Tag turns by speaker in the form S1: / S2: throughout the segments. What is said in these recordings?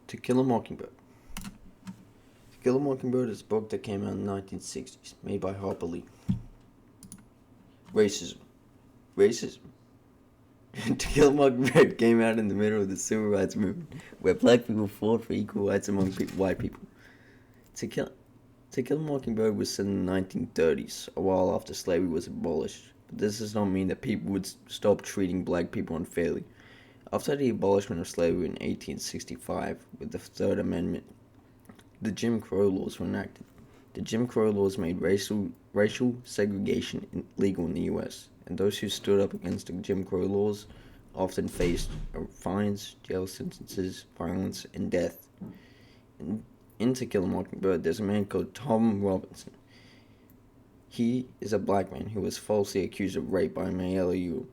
S1: To Kill a Mockingbird. To Kill a Mockingbird is a book that came out in the 1960s, made by Harper Lee. Racism. Racism. To Kill a Mockingbird came out in the middle of the civil rights movement, where black people fought for equal rights among white people. To Kill a Mockingbird was set in the 1930s, a while after slavery was abolished, but this does not mean that people would stop treating black people unfairly. After the abolishment of slavery in 1865, with the Third Amendment, the Jim Crow laws were enacted. The Jim Crow laws made racial segregation legal in the U.S., and those who stood up against the Jim Crow laws often faced fines, jail sentences, violence, and death. In To Kill a Mockingbird, there's a man called Tom Robinson. He is a black man who was falsely accused of rape by Mayella Ewell.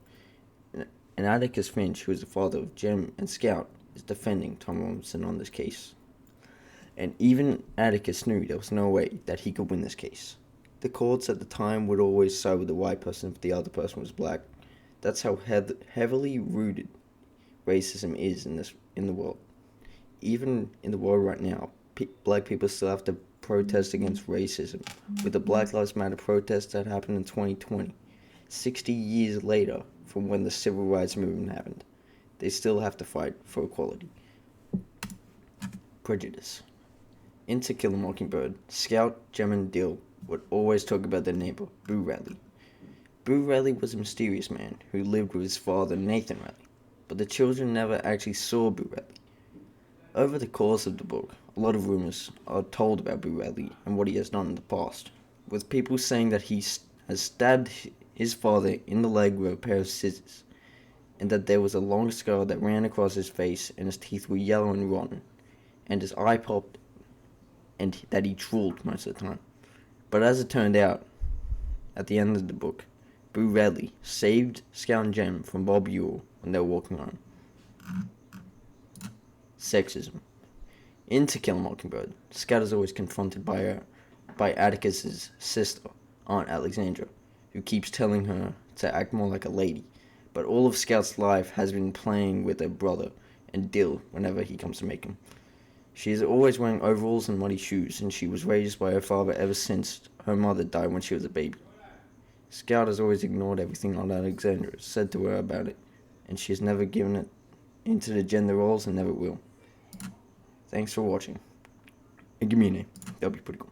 S1: And Atticus Finch, who is the father of Jem and Scout, is defending Tom Robinson on this case. And even Atticus knew there was no way that he could win this case. The courts at the time would always side with the white person if the other person was black. That's how heavily rooted racism is in the world. Even in the world right now, black people still have to protest against racism. With the Black Lives Matter protests that happened in 2020, 60 years later from when the civil rights movement happened, they still have to fight for equality. Prejudice. In To Kill a Mockingbird, Scout, Jem, and Dill would always talk about their neighbor, Boo Radley. Boo Radley was a mysterious man who lived with his father, Nathan Radley, but the children never actually saw Boo Radley. Over the course of the book, a lot of rumors are told about Boo Radley and what he has done in the past, with people saying that he has stabbed his father in the leg with a pair of scissors, and that there was a long scar that ran across his face, and his teeth were yellow and rotten, and his eye popped, and that he drooled most of the time. But as it turned out, at the end of the book, Boo Radley saved Scout and Jem from Bob Ewell when they were walking home. Sexism. In To Kill a Mockingbird, Scout is always confronted by Atticus's sister, Aunt Alexandra, who keeps telling her to act more like a lady. But all of Scout's life has been playing with her brother and Dill whenever he comes to make him. She is always wearing overalls and muddy shoes, and she was raised by her father ever since her mother died when she was a baby. Scout has always ignored everything Aunt Alexandra said to her about it, and she has never given it into the gender roles and never will. Thanks for watching. And give me a name. That'll be pretty cool.